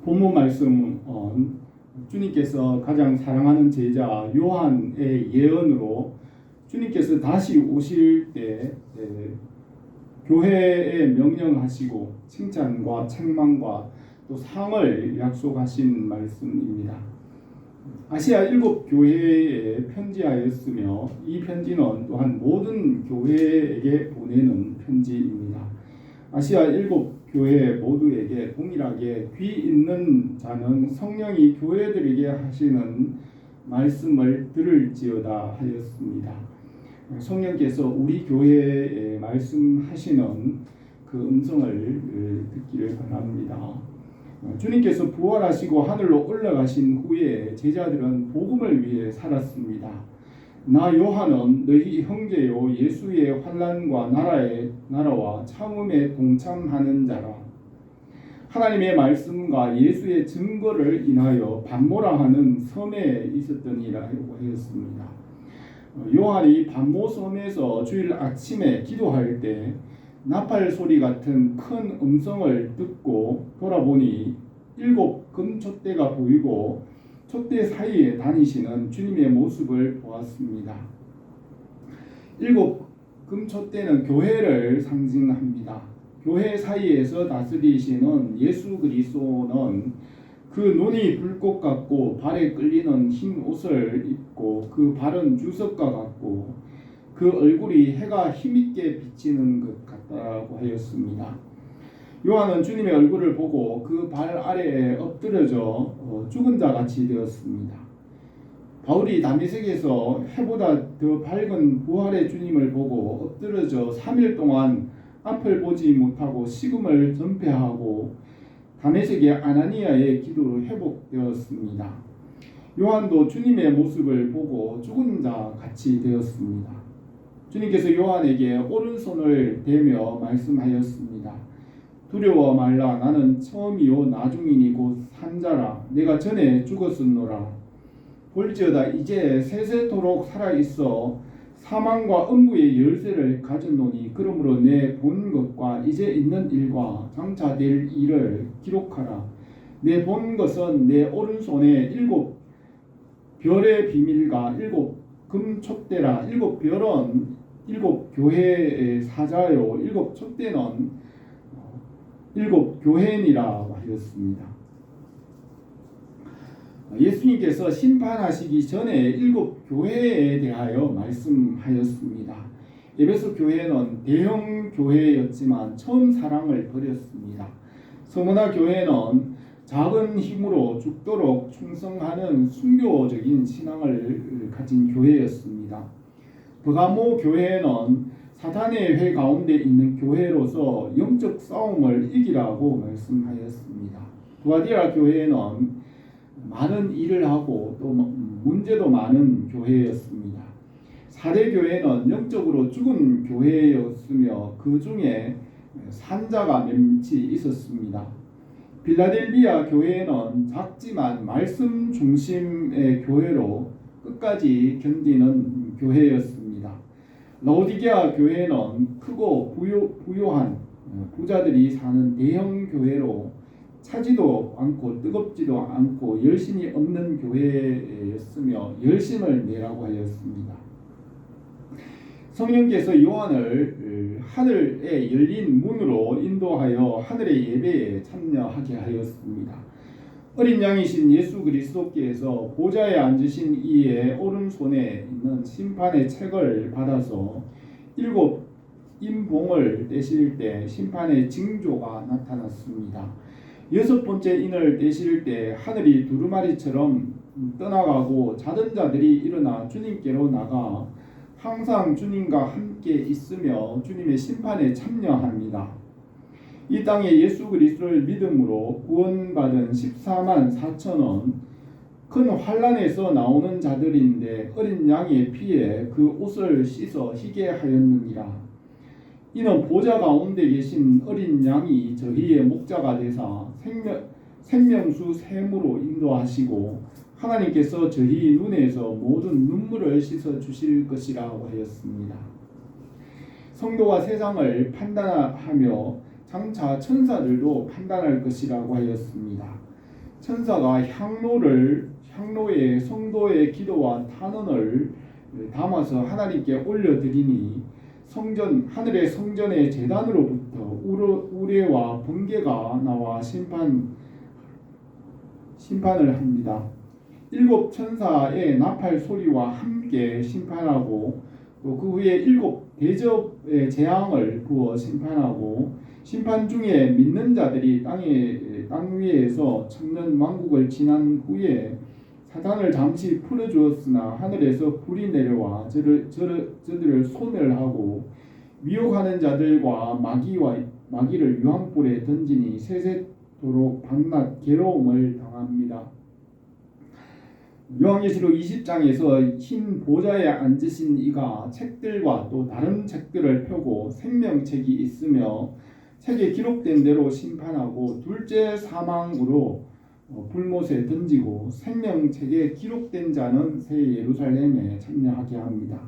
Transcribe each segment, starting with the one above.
본문 말씀 주님께서 가장 사랑하는 제자 요한의 예언으로 주님께서 다시 오실 때 교회에 명령하시고 칭찬과 책망과 또 상을 약속하신 말씀입니다. 아시아 7교회에 편지하였으며 이 편지는 또한 모든 교회에게 보내는 편지입니다. 아시아 7교회 모두에게 동일하게 귀 있는 자는 성령이 교회들에게 하시는 말씀을 들을지어다 하였습니다. 성령께서 우리 교회에 말씀하시는 그 음성을 듣기를 바랍니다. 주님께서 부활하시고 하늘로 올라가신 후에 제자들은 복음을 위해 살았습니다. 나 요한은 너희 형제요 예수의 환난과 나라와 참음에 동참하는 자라. 하나님의 말씀과 예수의 증거를 인하여 반모라 하는 섬에 있었더니라고 하였습니다. 요한이 반모 섬에서 주일 아침에 기도할 때 나팔 소리 같은 큰 음성을 듣고 돌아보니 7 금촛대가 보이고 촛대 사이에 다니시는 주님의 모습을 보았습니다. 7 금촛대는 교회를 상징합니다. 교회 사이에서 다스리시는 예수 그리스도는 그 눈이 불꽃 같고 발에 끌리는 흰 옷을 입고 그 발은 주석과 같고 그 얼굴이 해가 힘있게 비치는 것 같다고 하였습니다. 요한은 주님의 얼굴을 보고 그 발 아래에 엎드려져 죽은 자 같이 되었습니다. 바울이 다메섹에서 해보다 더 밝은 부활의 주님을 보고 엎드려져 3일 동안 앞을 보지 못하고 식음을 전폐하고 다메섹의 아나니아의 기도로 회복되었습니다. 요한도 주님의 모습을 보고 죽은 자 같이 되었습니다. 주님께서 요한에게 오른손을 대며 말씀하였습니다. 두려워 말라. 나는 처음이요 나중이니 곧 산자라. 내가 전에 죽었었노라. 볼지어다 이제 세세토록 살아있어 사망과 음부의 열쇠를 가졌노니 그러므로 내 본 것과 이제 있는 일과 장차 될 일을 기록하라. 내 본 것은 내 오른손에 7 별의 비밀과 7 금촛대라. 7 별은 7 교회의 사자요 7 촛대는 7 교회니라 하였습니다. 예수님께서 심판하시기 전에 7 교회에 대하여 말씀하였습니다. 에베소 교회는 대형 교회였지만 처음 사랑을 버렸습니다. 서머나 교회는 작은 힘으로 죽도록 충성하는 순교적인 신앙을 가진 교회였습니다. 버가모 교회는 사탄의 회 가운데 있는 교회로서 영적 싸움을 이기라고 말씀하였습니다. 두아디라 교회는 많은 일을 하고 또 문제도 많은 교회였습니다. 사대 교회는 영적으로 죽은 교회였으며 그 중에 산자가 몇이 있었습니다. 빌라델비아 교회는 작지만 말씀 중심의 교회로 끝까지 견디는 교회였습니다. 라오디게아 교회는 크고 부요한 부자들이 사는 대형 교회로 차지도 않고 뜨겁지도 않고 열심이 없는 교회였으며 열심을 내라고 하였습니다. 성령께서 요한을 하늘에 열린 문으로 인도하여 하늘의 예배에 참여하게 하였습니다. 어린 양이신 예수 그리스도께서 보좌에 앉으신 이의 오른손에 있는 심판의 책을 받아서 7 인봉을 떼실 때 심판의 징조가 나타났습니다. 6번째 인을 떼실 때 하늘이 두루마리처럼 떠나가고 자던 자들이 일어나 주님께로 나가 항상 주님과 함께 있으며 주님의 심판에 참여합니다. 이 땅에 예수 그리스도를 믿음으로 구원받은 14만 4천은 큰 환난에서 나오는 자들인데 어린 양의 피에 그 옷을 씻어 희게 하였느니라. 이는 보좌 가운데 계신 어린 양이 저희의 목자가 되사 생명수 샘으로 인도하시고 하나님께서 저희 눈에서 모든 눈물을 씻어 주실 것이라고 하였습니다. 성도가 세상을 판단하며 장차 천사들도 판단할 것이라고 하였습니다. 천사가 향로에 성도의 기도와 탄원을 담아서 하나님께 올려드리니 하늘의 성전의 제단으로부터 우레와 번개가 나와 심판을 합니다. 일곱 천사의 나팔 소리와 함께 심판하고 또 그 후에 일곱 대접의 재앙을 부어 심판하고 심판 중에 믿는 자들이 땅 위에서 천년 왕국을 지난 후에 사탄을 잠시 풀어주었으나 하늘에서 불이 내려와 저들을 소멸하고 미혹하는 자들과 마귀를 유황불에 던지니 세세토록 밤낮 괴로움을 당합니다. 요한계시록 20장에서 흰 보좌에 앉으신 이가 책들과 또 다른 책들을 펴고 생명책이 있으며 책에 기록된 대로 심판하고 둘째 사망으로 불못에 던지고 생명책에 기록된 자는 새 예루살렘에 참여하게 합니다.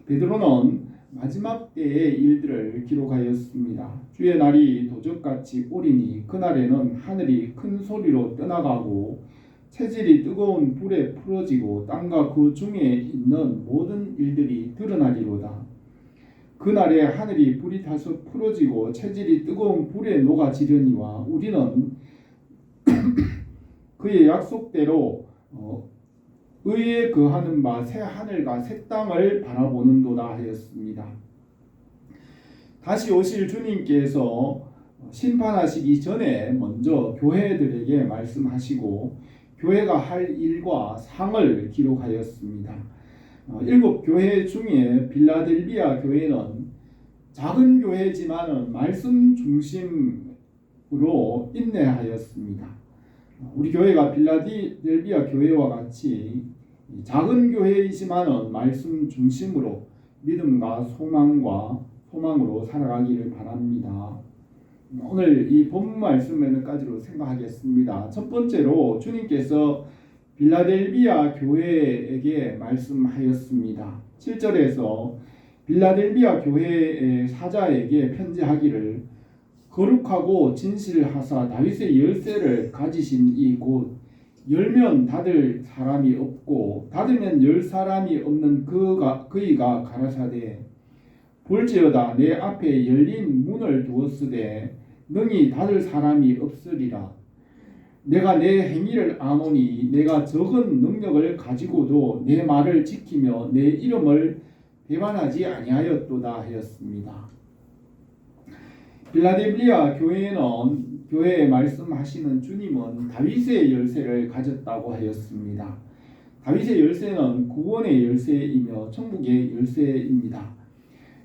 베드로는 마지막 때의 일들을 기록하였습니다. 주의 날이 도적같이 오리니 그날에는 하늘이 큰 소리로 떠나가고 체질이 뜨거운 불에 풀어지고 땅과 그 중에 있는 모든 일들이 드러나리로다. 그날에 하늘이 불이 타서 풀어지고 체질이 뜨거운 불에 녹아지려니와 우리는 그의 약속대로 의에 거하는 바 새 하늘과 새 땅을 바라보는도다 하였습니다. 다시 오실 주님께서 심판하시기 전에 먼저 교회들에게 말씀하시고 교회가 할 일과 상을 기록하였습니다. 일곱 교회 중에 빌라델비아 교회는 작은 교회지만은 말씀 중심으로 인내하였습니다. 우리 교회가 빌라델비아 교회와 같이 작은 교회이지만은 말씀 중심으로 믿음과 소망으로 살아가기를 바랍니다. 오늘 이 본문 말씀에까지로 생각하겠습니다. 첫 번째로 주님께서 빌라델비아 교회에게 말씀하였습니다. 7절에서 빌라델비아 교회의 사자에게 편지하기를 거룩하고 진실하사 다윗의 열쇠를 가지신 이 곳 열면 닫을 사람이 없고 닫으면 열 사람이 없는 그이가 가라사대 볼지어다 내 앞에 열린 문을 두었으되 능히 닫을 사람이 없으리라. 내가 내 행위를 아노니 내가 적은 능력을 가지고도 내 말을 지키며 내 이름을 배반하지 아니하였도다 하였습니다. 빌라델비아 교회에 말씀하시는 주님은 다윗의 열쇠를 가졌다고 하였습니다. 다윗의 열쇠는 구원의 열쇠이며 천국의 열쇠입니다.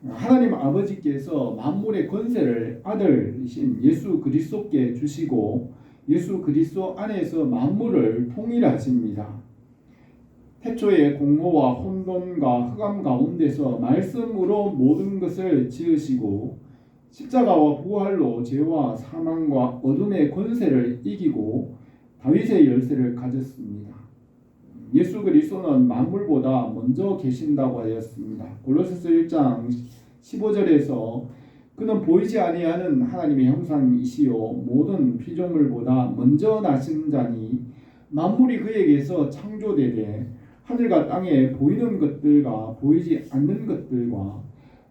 하나님 아버지께서 만물의 권세를 아들이신 예수 그리스도께 주시고 예수 그리스도 안에서 만물을 통일하십니다. 태초에 공허와 혼돈과 흑암 가운데서 말씀으로 모든 것을 지으시고 십자가와 부활로 죄와 사망과 어둠의 권세를 이기고 다윗의 열쇠를 가졌습니다. 예수 그리스도는 만물보다 먼저 계신다고 하였습니다. 골로새서 1장 15절에서 그는 보이지 아니하는 하나님의 형상이시요 모든 피조물보다 먼저 나신 자니 만물이 그에게서 창조되되 하늘과 땅에 보이는 것들과 보이지 않는 것들과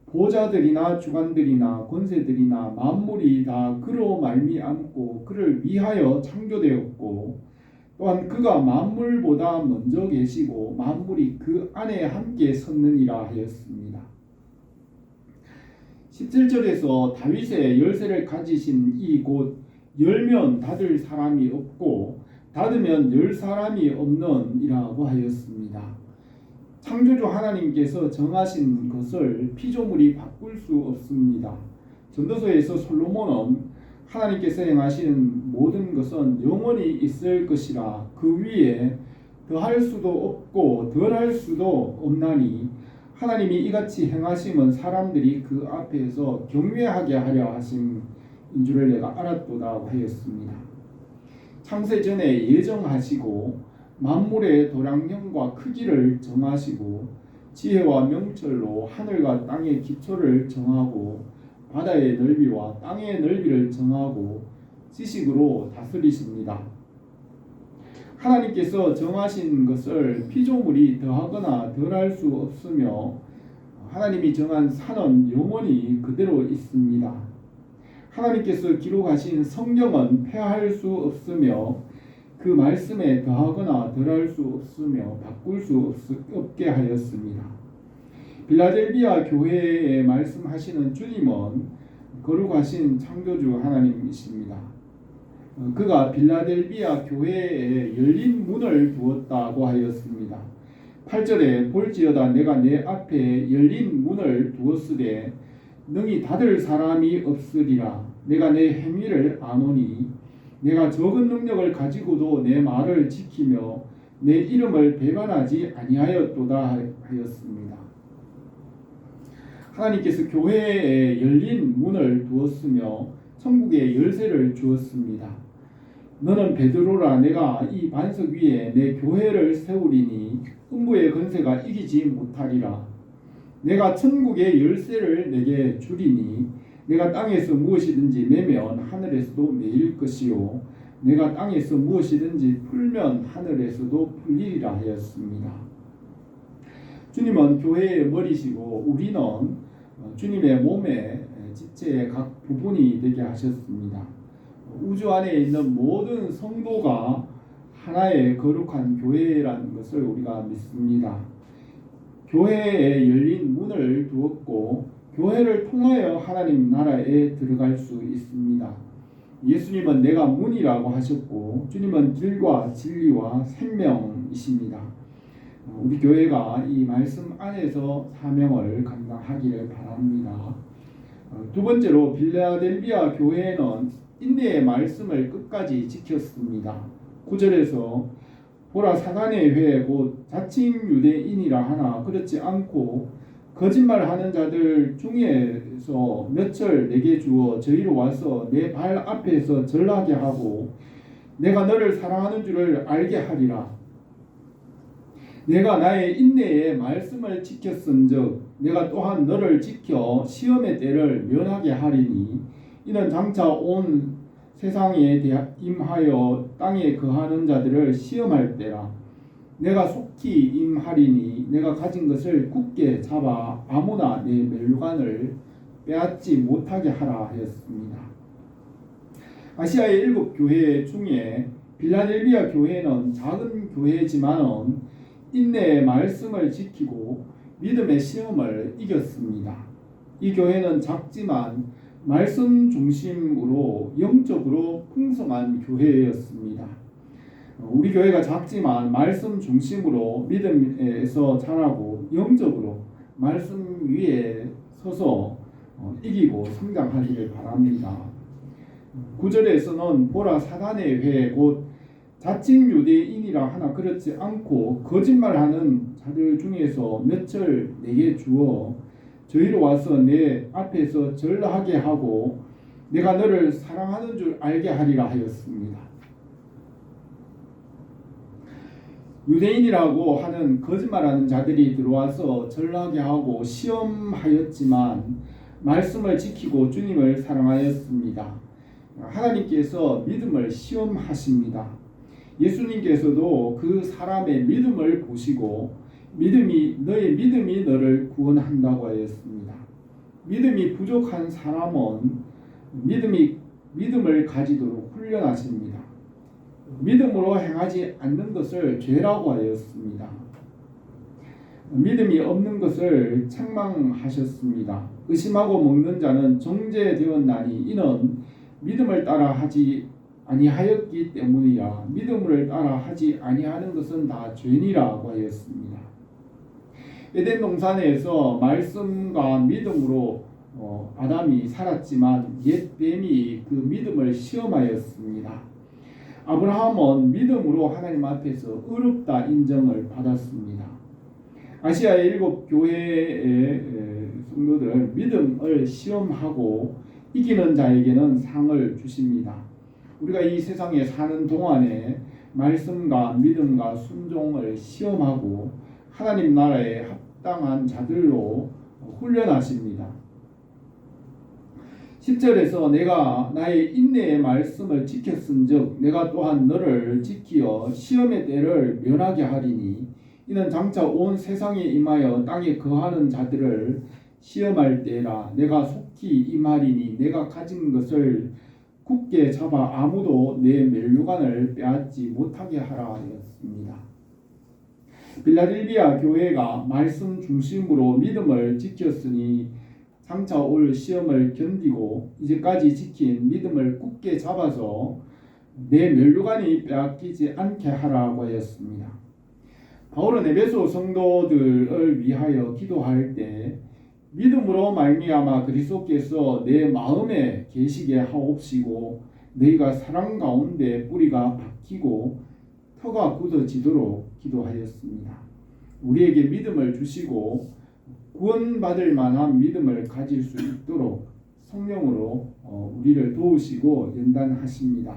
보좌들이나 주관들이나 권세들이나 만물이 다 그로 말미암고 그를 위하여 창조되었고 또한 그가 만물보다 먼저 계시고 만물이 그 안에 함께 섰느니라 하였습니다. 17절에서 다윗의 열쇠를 가지신 이 곳 열면 닫을 사람이 없고 닫으면 열 사람이 없는 이라고 하였습니다. 창조주 하나님께서 정하신 것을 피조물이 바꿀 수 없습니다. 전도서에서 솔로몬은 하나님께서 행하시는 모든 것은 영원히 있을 것이라 그 위에 더할 수도 없고 덜할 수도 없나니 하나님이 이같이 행하심은 사람들이 그 앞에서 경외하게 하려 하심인 줄을 내가 알았도다 하였습니다. 창세 전에 예정하시고 만물의 도량형과 크기를 정하시고 지혜와 명철로 하늘과 땅의 기초를 정하고 바다의 넓이와 땅의 넓이를 정하고 지식으로 다스리십니다. 하나님께서 정하신 것을 피조물이 더하거나 덜할 수 없으며 하나님이 정한 산은 영원히 그대로 있습니다. 하나님께서 기록하신 성경은 폐할 수 없으며 그 말씀에 더하거나 덜할 수 없으며 바꿀 수 없게 하였습니다. 빌라델비아 교회에 말씀하시는 주님은 거룩하신 창조주 하나님이십니다. 그가 빌라델비아 교회에 열린 문을 두었다고 하였습니다. 8절에 볼지어다 내가 내 앞에 열린 문을 두었으되 능히 닫을 사람이 없으리라. 내가 내 행위를 아노니 내가 적은 능력을 가지고도 내 말을 지키며 내 이름을 배반하지 아니하였도다 하였습니다. 하나님께서 교회에 열린 문을 두었으며 천국의 열쇠를 주었습니다. 너는 베드로라. 내가 이 반석 위에 내 교회를 세우리니 음부의 권세가 이기지 못하리라. 내가 천국의 열쇠를 내게 주리니 내가 땅에서 무엇이든지 매면 하늘에서도 매일 것이요 내가 땅에서 무엇이든지 풀면 하늘에서도 풀리리라 하였습니다. 주님은 교회의 머리시고 우리는 주님의 몸의 지체의 각 부분이 되게 하셨습니다. 우주 안에 있는 모든 성도가 하나의 거룩한 교회라는 것을 우리가 믿습니다. 교회에 열린 문을 두었고 교회를 통하여 하나님 나라에 들어갈 수 있습니다. 예수님은 내가 문이라고 하셨고 주님은 길과 진리와 생명이십니다. 우리 교회가 이 말씀 안에서 사명을 감당하기를 바랍니다. 두 번째로 빌라델비아 교회는 인내의 말씀을 끝까지 지켰습니다. 9절에서 보라 사단의 회 곧 자칭 유대인이라 하나 그렇지 않고 거짓말하는 자들 중에서 몇을 내게 주어 저희로 와서 내 발 앞에서 절하게 하고 내가 너를 사랑하는 줄을 알게 하리라. 내가 나의 인내의 말씀을 지켰은즉 내가 또한 너를 지켜 시험의 때를 면하게 하리니 이는 장차 온 세상에 임하여 땅에 거하는 자들을 시험할 때라. 내가 속히 임하리니 내가 가진 것을 굳게 잡아 아무나 내 멸관을 빼앗지 못하게 하라 하였습니다. 아시아의 7교회 중에 빌라델비아 교회는 작은 교회지만은 인내의 말씀을 지키고 믿음의 시험을 이겼습니다. 이 교회는 작지만 말씀 중심으로 영적으로 풍성한 교회였습니다. 우리 교회가 작지만 말씀 중심으로 믿음에서 자라고 영적으로 말씀 위에 서서 이기고 성장하기를 바랍니다. 9절에서는 보라 사단의 회 곧 자칭 유대인이라 하나 그렇지 않고 거짓말하는 자들 중에서 몇을 내게 주어 저희로 와서 내 앞에서 절하게 하고 내가 너를 사랑하는 줄 알게 하리라 하였습니다. 유대인이라고 하는 거짓말하는 자들이 들어와서 절하게 하고 시험하였지만 말씀을 지키고 주님을 사랑하였습니다. 하나님께서 믿음을 시험하십니다. 예수님께서도 그 사람의 믿음을 보시고 너의 믿음이 너를 구원한다고 하였습니다. 믿음이 부족한 사람은 믿음을 가지도록 훈련하십니다. 믿음으로 행하지 않는 것을 죄라고 하였습니다. 믿음이 없는 것을 책망하셨습니다. 의심하고 먹는 자는 정죄되었나니 이는 믿음을 따라 하지 아니하였기 때문이라. 믿음을 따라 하지 아니하는 것은 다 죄니라고 하였습니다. 에덴 동산에서 말씀과 믿음으로 아담이 살았지만 옛 뱀이 그 믿음을 시험하였습니다. 아브라함은 믿음으로 하나님 앞에서 의롭다 인정을 받았습니다. 아시아의 7교회의 성도들 믿음을 시험하고 이기는 자에게는 상을 주십니다. 우리가 이 세상에 사는 동안에 말씀과 믿음과 순종을 시험하고 하나님 나라에 합당한 자들로 훈련하십니다. 10절에서 내가 나의 인내의 말씀을 지켰은즉 내가 또한 너를 지키어 시험의 때를 면하게 하리니 이는 장차 온 세상에 임하여 땅에 거하는 자들을 시험할 때라. 내가 속히 임하리니 내가 가진 것을 굳게 잡아 아무도 내 멸류관을 빼앗지 못하게 하라 하였습니다. 빌라델비아 교회가 말씀 중심으로 믿음을 지켰으니 장차 올 시험을 견디고 이제까지 지킨 믿음을 굳게 잡아서 내 멸류관이 빼앗기지 않게 하라고 하였습니다. 바울은 에베소 성도들을 위하여 기도할 때 믿음으로 말미암아 그리스도께서 내 마음에 계시게 하옵시고 너희가 사랑 가운데 뿌리가 박히고 터가 굳어지도록 기도하였습니다. 우리에게 믿음을 주시고 구원받을 만한 믿음을 가질 수 있도록 성령으로 우리를 도우시고 연단하십니다.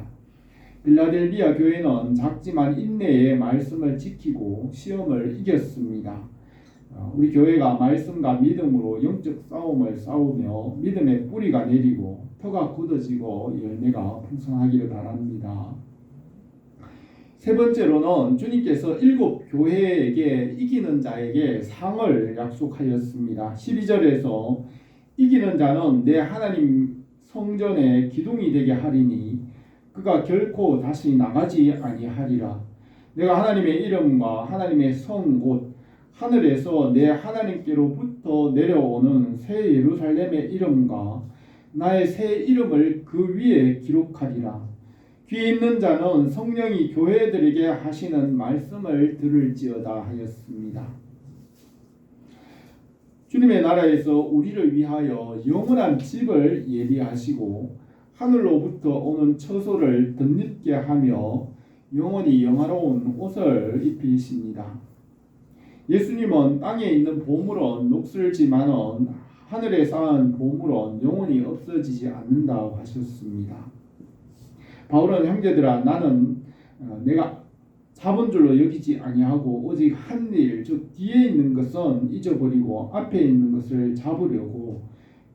빌라델비아 교회는 작지만 인내의 말씀을 지키고 시험을 이겼습니다. 우리 교회가 말씀과 믿음으로 영적 싸움을 싸우며 믿음의 뿌리가 내리고 터가 굳어지고 열매가 풍성하기를 바랍니다. 세 번째로는 주님께서 7교회에게 이기는 자에게 상을 약속하였습니다. 12절에서 이기는 자는 내 하나님 성전의 기둥이 되게 하리니 그가 결코 다시 나가지 아니하리라. 내가 하나님의 이름과 하나님의 성 곧 하늘에서 내 하나님께로부터 내려오는 새 예루살렘의 이름과 나의 새 이름을 그 위에 기록하리라. 귀 있는 자는 성령이 교회들에게 하시는 말씀을 들을지어다 하였습니다. 주님의 나라에서 우리를 위하여 영원한 집을 예비하시고 하늘로부터 오는 처소를 덧입게 하며 영원히 영화로운 옷을 입히십니다. 예수님은 땅에 있는 보물은 녹슬지만은 하늘에 쌓은 보물은 영원히 없어지지 않는다고 하셨습니다. 바울은 형제들아 나는 내가 잡은 줄로 여기지 아니하고 오직 한 일 즉 뒤에 있는 것은 잊어버리고 앞에 있는 것을 잡으려고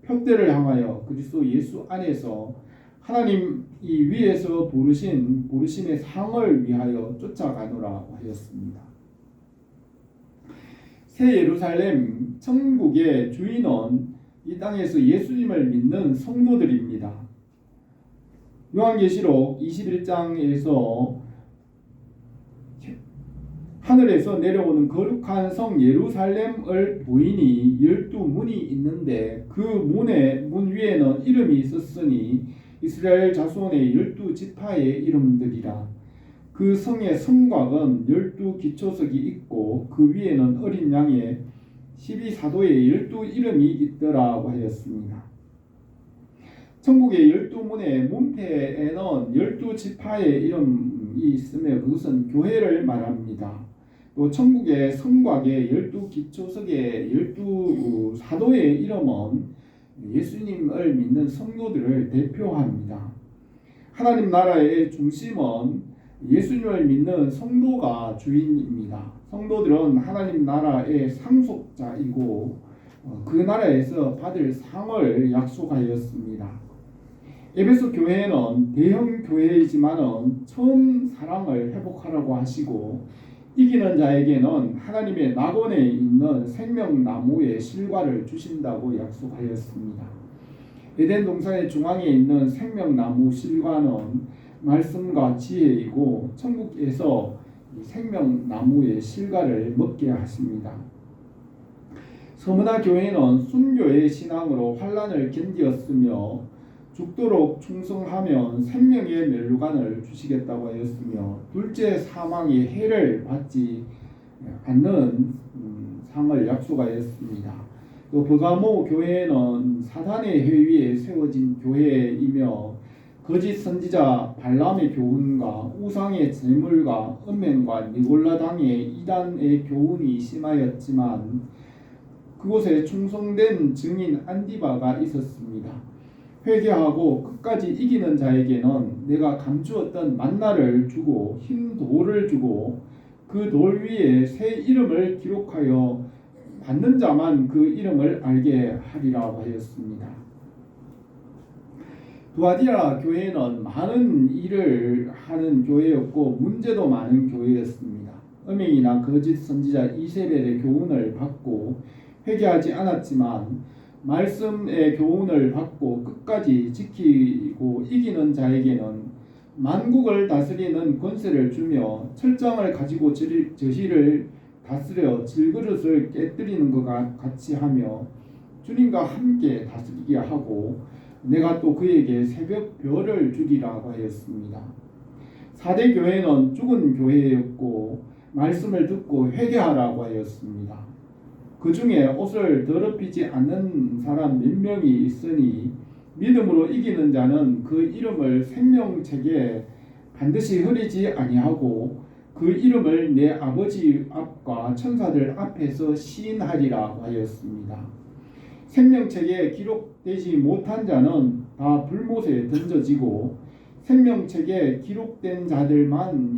표대를 향하여 그리스도 예수 안에서 하나님이 위에서 부르심의 상을 위하여 쫓아가노라 하였습니다. 새 예루살렘 천국의 주인은 이 땅에서 예수님을 믿는 성도들입니다. 요한계시록 21장에서 하늘에서 내려오는 거룩한 성 예루살렘을 보이니 12문이 있는데 그 문 위에는 이름이 있었으니 이스라엘 자손의 12지파의 이름들이라. 그 성의 성곽은 12기초석이 있고 그 위에는 어린 양의 12사도의 12이름이 있더라고 하였습니다. 천국의 12문의 문패에는 12지파의 이름이 있으며 그것은 교회를 말합니다. 또 천국의 성곽의 12기초석의 12사도의 이름은 예수님을 믿는 성도들을 대표합니다. 하나님 나라의 중심은 예수님을 믿는 성도가 주인입니다. 성도들은 하나님 나라의 상속자이고 그 나라에서 받을 상을 약속하였습니다. 에베소 교회는 대형 교회이지만은 처음 사랑을 회복하라고 하시고 이기는 자에게는 하나님의 낙원에 있는 생명나무의 실과를 주신다고 약속하였습니다. 에덴 동산의 중앙에 있는 생명나무 실과는 말씀과 지혜이고 천국에서 생명나무의 실과를 먹게 하십니다. 서문화 교회는 순교의 신앙으로 환난을 견디었으며 죽도록 충성하면 생명의 멸류관을 주시겠다고 하였으며 둘째 사망의 해를 받지 않는 상을 약속하였습니다. 또 버가모 교회는 사단의 회위에 세워진 교회이며 거짓 선지자 발람의 교훈과 우상의 제물과 음행과 니골라당의 이단의 교훈이 심하였지만 그곳에 충성된 증인 안디바가 있었습니다. 회개하고 끝까지 이기는 자에게는 내가 감추었던 만나를 주고 흰 돌을 주고 그 돌 위에 새 이름을 기록하여 받는 자만 그 이름을 알게 하리라고 하였습니다. 두아디라 교회는 많은 일을 하는 교회였고 문제도 많은 교회였습니다. 음행이나 거짓 선지자 이세벨의 교훈을 받고 회개하지 않았지만 말씀의 교훈을 받고 끝까지 지키고 이기는 자에게는 만국을 다스리는 권세를 주며 철장을 가지고 저희를 다스려 질그릇을 깨뜨리는 것과 같이 하며 주님과 함께 다스리게 하고 내가 또 그에게 새벽 별을 주리라고 하였습니다. 4대 교회는 죽은 교회였고 말씀을 듣고 회개하라고 하였습니다. 그 중에 옷을 더럽히지 않는 사람 몇 명이 있으니 믿음으로 이기는 자는 그 이름을 생명책에 반드시 흐리지 아니하고 그 이름을 내 아버지 앞과 천사들 앞에서 시인하리라 하였습니다. 생명책에 기록되지 못한 자는 다 불못에 던져지고 생명책에 기록된 자들만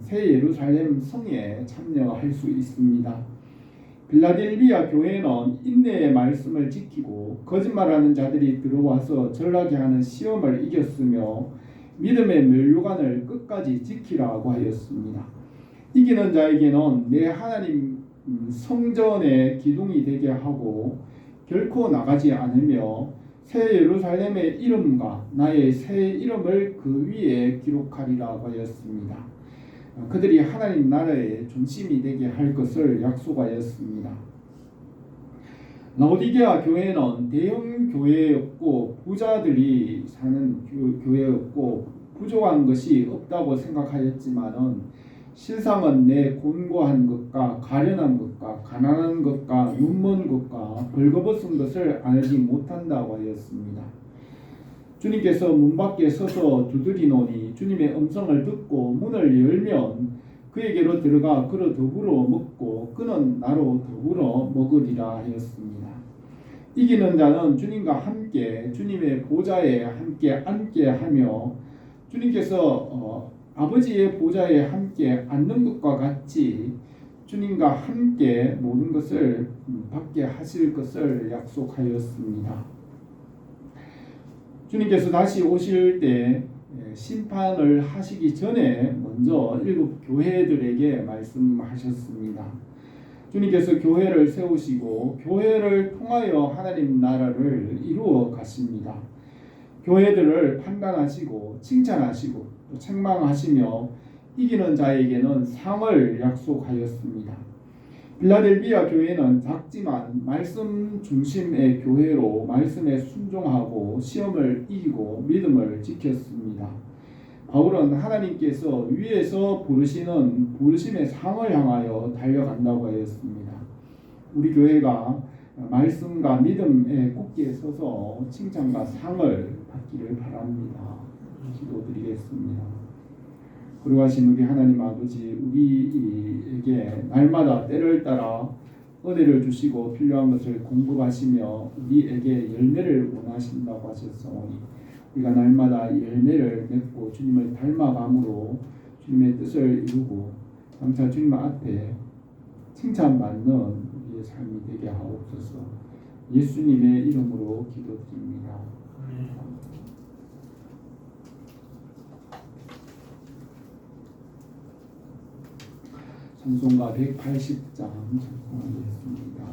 새 예루살렘 성에 참여할 수 있습니다. 빌라델비아 교회는 인내의 말씀을 지키고 거짓말하는 자들이 들어와서 전락게 하는 시험을 이겼으며 믿음의 면류관을 끝까지 지키라고 하였습니다. 이기는 자에게는 내 하나님 성전의 기둥이 되게 하고 결코 나가지 않으며 새 예루살렘의 이름과 나의 새 이름을 그 위에 기록하리라고 하였습니다. 그들이 하나님 나라의 중심이 되게 할 것을 약속하였습니다. 라오디게아 교회는 대형 교회였고 부자들이 사는 교회였고 부족한 것이 없다고 생각하였지만은 실상은 내 곤고한 것과 가련한 것과 가난한 것과 눈먼 것과 벌거벗은 것을 알지 못한다고 하였습니다. 주님께서 문 밖에 서서 두드리노니 주님의 음성을 듣고 문을 열면 그에게로 들어가 그로 더불어 먹고 그는 나로 더불어 먹으리라 하였습니다. 이기는 자는 주님과 함께 주님의 보좌에 함께 앉게 하며 주님께서 아버지의 보좌에 함께 앉는 것과 같이 주님과 함께 모든 것을 받게 하실 것을 약속하였습니다. 주님께서 다시 오실 때 심판을 하시기 전에 먼저 7 교회들에게 말씀하셨습니다. 주님께서 교회를 세우시고 교회를 통하여 하나님 나라를 이루어 가십니다. 교회들을 판단하시고 칭찬하시고 또 책망하시며 이기는 자에게는 상을 약속하였습니다. 빌라델비아 교회는 작지만 말씀 중심의 교회로 말씀에 순종하고 시험을 이기고 믿음을 지켰습니다. 바울은 하나님께서 위에서 부르시는 부르심의 상을 향하여 달려간다고 하였습니다. 우리 교회가 말씀과 믿음에 굳게 서서 칭찬과 상을 받기를 바랍니다. 기도드리겠습니다. 거룩하신 우리 하나님 아버지, 우리에게 날마다 때를 따라 은혜를 주시고 필요한 것을 공급하시며 우리에게 열매를 원하신다고 하셨사오니 우리가 날마다 열매를 맺고 주님을 닮아감으로 주님의 뜻을 이루고 감사 주님 앞에 칭찬받는 우리의 삶이 되게 하옵소서. 예수님의 이름으로 기도드립니다. 찬송가 180장 찬송하겠습니다.